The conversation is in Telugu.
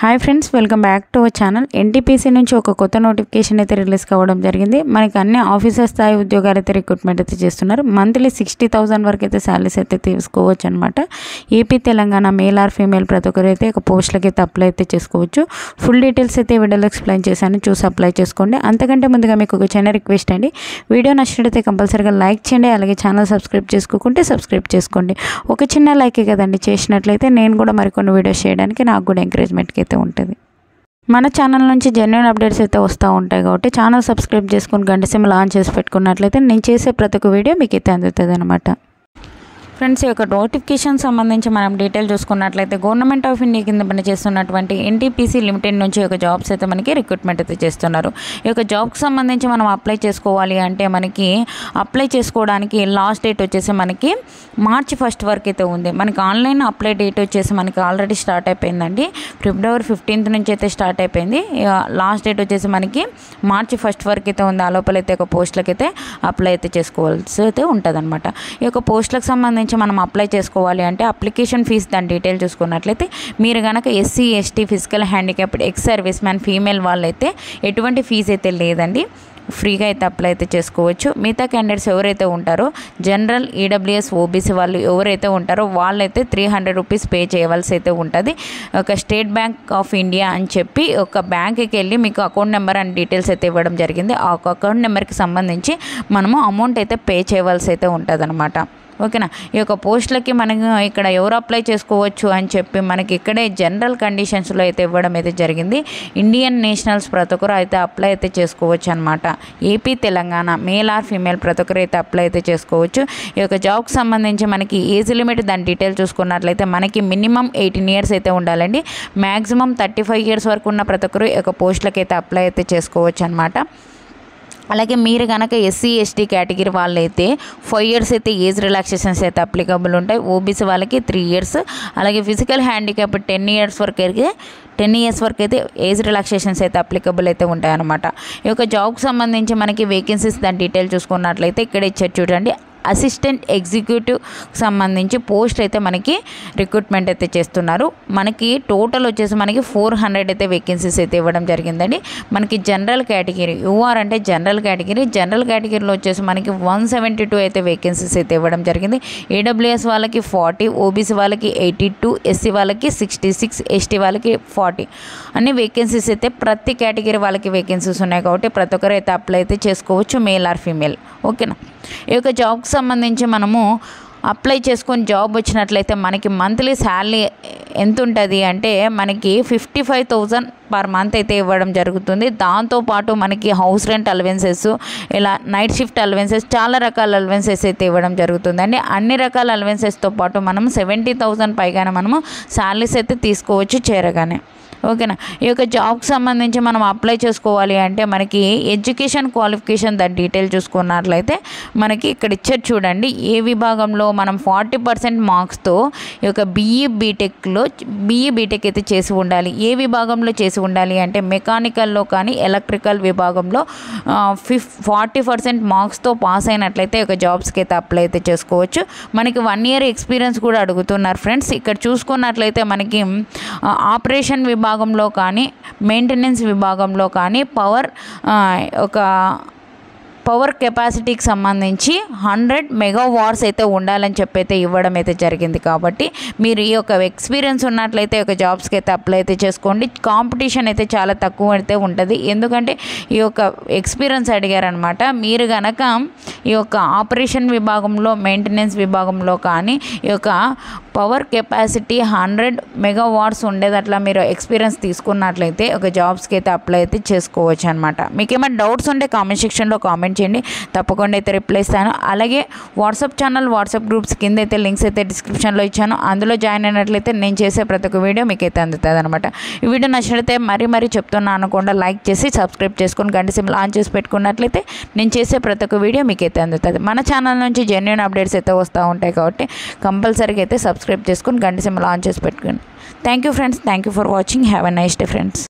Hi friends, welcome back to our channel. NTPC నుంచి ఒక కొత్త నోటిఫికేషన్ అయితే రిలీజ్ కావడం జరిగింది. మనకి అన్ని ఆఫీసర్ స్థాయి ఉద్యోగాలు అయితే రిక్రూట్మెంట్ అయితే చేస్తున్నారు. మంత్లీ 60,000 వరకు అయితే శాలరీస్ అయితే తీసుకోవచ్చు అనమాట. AP, Telangana male or female ప్రతి ఒక్కరు అయితే ఒక పోస్టులకి అయితే అప్లై అయితే చేసుకోవచ్చు. ఫుల్ డీటెయిల్స్ అయితే వీడియోలో ఎక్స్ప్లెయిన్ చేశాను, చూసి అప్లై చేసుకోండి. అంతకంటే ముందుగా మీకు ఒక చిన్న రిక్వెస్ట్ అండి, వీడియో నచ్చినట్లయితే కంపల్సరీగా లైక్ చేయండి. అలాగే ఛానల్ సబ్స్క్రైబ్ చేసుకోకుంటే సబ్స్క్రైబ్ చేసుకోండి. ఒక చిన్న లైకే కదండి చేసినట్లయితే నేను కూడా మరికొన్ని వీడియోస్ చేయడానికి నాకు కూడా ఎంకరేజ్మెంట్కి అయితే ఉంటుంది. మన ఛానల్ నుంచి జెన్యూన్ అప్డేట్స్ అయితే వస్తూ ఉంటాయి కాబట్టి ఛానల్ సబ్స్క్రైబ్ చేసుకుని గంట సింబల్ ఆన్ చేసి పెట్టుకున్నట్లయితే నేను చేసే ప్రతి ఒక్క వీడియో మీకు అయితే అందుతుంది అనమాట. ఫ్రెండ్స్, ఈ యొక్క నోటిఫికేషన్ సంబంధించి మనం డీటెయిల్ చూసుకున్నట్లయితే గవర్నమెంట్ ఆఫ్ ఇండియా కింద పనిచేస్తున్నటువంటి ఎన్టీపీసీ లిమిటెడ్ నుంచి ఒక జాబ్స్ అయితే మనకి రిక్రూట్మెంట్ అయితే చేస్తున్నారు. ఈ యొక్క జాబ్కి సంబంధించి మనం అప్లై చేసుకోవాలి అంటే మనకి అప్లై చేసుకోవడానికి లాస్ట్ డేట్ వచ్చేసి మనకి March 1 వరకు అయితే ఉంది. మనకి ఆన్లైన్ అప్లై డేట్ వచ్చేసి మనకి ఆల్రెడీ స్టార్ట్ అయిపోయిందండి. February 15 నుంచి అయితే స్టార్ట్ అయిపోయింది. లాస్ట్ డేట్ వచ్చేసి మనకి March 1 వరకు అయితే ఉంది. ఆ లోపల అయితే ఒక పోస్టులకి అయితే అప్లై అయితే చేసుకోవాల్సి అయితే ఉంటుంది అనమాట. ఈ యొక్క పోస్టులకు సంబంధించి మనం అప్లై చేసుకోవాలి అంటే అప్లికేషన్ ఫీజు దాని డీటెయిల్ చూసుకున్నట్లయితే మీరు కనుక SC, ST, physical handicapped, ex service man, female వాళ్ళైతే ఎటువంటి ఫీజు అయితే లేదండి. ఫ్రీగా అయితే అప్లై అయితే చేసుకోవచ్చు. మిగతా క్యాండిడేట్స్ ఎవరైతే ఉంటారో జనరల్, EWS, OBC వాళ్ళు ఎవరైతే ఉంటారో వాళ్ళైతే 300 రూపీస్ పే చేయవలసి అయితే ఉంటుంది. ఒక స్టేట్ బ్యాంక్ ఆఫ్ ఇండియా అని చెప్పి ఒక బ్యాంక్కి వెళ్ళి మీకు అకౌంట్ నెంబర్ అండ్ డీటెయిల్స్ అయితే ఇవ్వడం జరిగింది. ఆ అకౌంట్ నెంబర్కి సంబంధించి మనము అమౌంట్ అయితే పే చేయవలసి అయితే ఉంటుంది అనమాట. ఓకేనా. ఈ యొక్క పోస్టులకి మనకు ఇక్కడ ఎవరు అప్లై చేసుకోవచ్చు అని చెప్పి మనకి ఇక్కడే జనరల్ కండిషన్స్లో అయితే ఇవ్వడం అయితే జరిగింది. ఇండియన్ నేషనల్స్ ప్రతి ఒక్కరు అయితే అప్లై అయితే చేసుకోవచ్చు అనమాట. AP, Telangana male or female ప్రతి ఒక్కరు అయితే అప్లై అయితే చేసుకోవచ్చు. ఈ యొక్క జాబ్కి సంబంధించి మనకి ఏజ్ లిమిట్ దాని డీటెయిల్ చూసుకున్నట్లయితే మనకి మినిమం 18 ఇయర్స్ అయితే ఉండాలండి. మ్యాక్సిమం 35 ఇయర్స్ వరకు ఉన్న ప్రతి ఒక్కరు ఈ యొక్క పోస్టులకి అయితే అప్లై అయితే చేసుకోవచ్చు అనమాట. అలాగే మీరు కనుక SC, ST కేటగిరీ వాళ్ళైతే 5 ఇయర్స్ అయితే ఏజ్ రిలాక్సేషన్స్ అయితే అప్లికబుల్ ఉంటాయి. OBC వాళ్ళకి 3 ఇయర్స్, అలాగే ఫిజికల్ హ్యాండిక్యాప్ 10 ఇయర్స్ వరకు అయితే ఏజ్ రిలాక్సేషన్స్ అయితే అప్లికబుల్ అయితే ఉంటాయన్నమాట. ఈ యొక్క జాబ్కి సంబంధించి మనకి వేకెన్సీస్ దాని డీటెయిల్ చూసుకున్నట్లయితే ఇక్కడ ఇచ్చారు చూడండి. అసిస్టెంట్ ఎగ్జిక్యూటివ్ సంబంధించి పోస్ట్ అయితే మనకి రిక్రూట్మెంట్ అయితే చేస్తున్నారు. మనకి టోటల్ వచ్చేసి మనకి 400 అయితే వేకెన్సీస్ అయితే ఇవ్వడం జరిగిందండి. మనకి జనరల్ కేటగిరీ UR అంటే జనరల్ కేటగిరీలో వచ్చేసి మనకి 172 అయితే వేకెన్సీస్ అయితే ఇవ్వడం జరిగింది. EWS వాళ్ళకి 40, OBC వాళ్ళకి 82, SC వాళ్ళకి 66, ST వాళ్ళకి 40 అన్ని వేకెన్సీస్ అయితే ప్రతి కేటగిరీ వాళ్ళకి వేకెన్సీస్ ఉన్నాయి కాబట్టి ప్రతి ఒక్కరు అయితే అప్లై అయితే చేసుకోవచ్చు, మేల్ ఆర్ ఫీమేల్. ఓకేనా. ఈ యొక్క జాబ్కి సంబంధించి మనము అప్లై చేసుకొని జాబ్ వచ్చినట్లయితే మనకి మంత్లీ శాలరీ ఎంత ఉంటుంది అంటే మనకి 55,000 పర్ మంత్ అయితే ఇవ్వడం జరుగుతుంది. దాంతోపాటు మనకి హౌస్ రెంట్ అలవెన్సెస్, ఇలా నైట్ షిఫ్ట్ అలవెన్సెస్, చాలా రకాల అలవెన్సెస్ అయితే ఇవ్వడం జరుగుతుందండి. అన్ని రకాల అలవెన్సెస్తో పాటు మనం 70,000 పైగానే మనము శాలరీస్ అయితే తీసుకోవచ్చు చేరగానే. ఓకేనా. ఈ యొక్క జాబ్కి సంబంధించి మనం అప్లై చేసుకోవాలి అంటే మనకి ఎడ్యుకేషన్ క్వాలిఫికేషన్ దాని డీటెయిల్ చూసుకున్నట్లయితే మనకి ఇక్కడ ఇచ్చారు చూడండి. ఏ విభాగంలో మనం 40% మార్క్స్తో ఈ యొక్క BE బీటెక్ అయితే చేసి ఉండాలి. ఏ విభాగంలో చేసి ఉండాలి అంటే మెకానికల్లో కానీ ఎలక్ట్రికల్ విభాగంలో 40% మార్క్స్తో పాస్ అయినట్లయితే ఒక జాబ్స్కి అయితే అప్లై అయితే చేసుకోవచ్చు. మనకి 1 ఇయర్ ఎక్స్పీరియన్స్ కూడా అడుగుతున్నారు ఫ్రెండ్స్. ఇక్కడ చూసుకున్నట్లయితే మనకి ఆపరేషన్ విభాగంలో కానీ, మెయింటెనెన్స్ విభాగంలో కానీ, పవర్ కెపాసిటీకి సంబంధించి 100 మెగావాట్స్ అయితే ఉండాలని చెప్పి అయితే ఇవ్వడం అయితే జరిగింది. కాబట్టి మీరు ఈ యొక్క ఎక్స్పీరియన్స్ ఉన్నట్లయితే ఒక జాబ్స్కి అయితే అప్లై అయితే చేసుకోండి. కాంపిటీషన్ అయితే చాలా తక్కువ అయితే ఉంటుంది, ఎందుకంటే ఈ యొక్క ఎక్స్పీరియన్స్ అడిగారనమాట. మీరు కనుక ఈ యొక్క ఆపరేషన్ విభాగంలో, మెయింటెనెన్స్ విభాగంలో కానీ ఈ యొక్క పవర్ కెపాసిటీ 100 మెగావాట్స్ ఉండేదట్లా మీరు ఎక్స్పీరియన్స్ తీసుకున్నట్లయితే ఒక జాబ్స్కి అయితే అప్లై అయితే చేసుకోవచ్చు అనమాట. మీకు ఏమైనా డౌట్స్ ఉంటే కామెంట్ సెక్షన్లో కామెంట్ చేయండి, తప్పకుండా అయితే రిప్లై ఇస్తాను. అలాగే వాట్సాప్ ఛానల్, వాట్సాప్ గ్రూప్స్ కింద అయితే లింక్స్ అయితే డిస్క్రిప్షన్లో ఇచ్చాను. అందులో జాయిన్ అయినట్లయితే నేను చేసే ప్రతి ఒక్క వీడియో మీకు అయితే అందుతుంది అనమాట. ఈ వీడియో నచ్చినట్లయితే మరీ చెప్తున్నాను అనకుండా లైక్ చేసి సబ్స్క్రైబ్ చేసుకొని గంట సింబల్ ఆన్ చేసి పెట్టుకున్నట్లయితే నేను చేసే ప్రతి ఒక్క వీడియో మీకు అయితే అందుతుంది. మన ఛానల్ నుంచి జెన్యూన్ అప్డేట్స్ అయితే వస్తూ ఉంటాయి కాబట్టి కంపల్సరీగా అయితే సబ్స్క్రైబ్ చేసుకొని గంట సింబల్ ఆన్ చేసి పెట్టుకోండి. Thank you friends, thank you for watching. Have a nice day friends.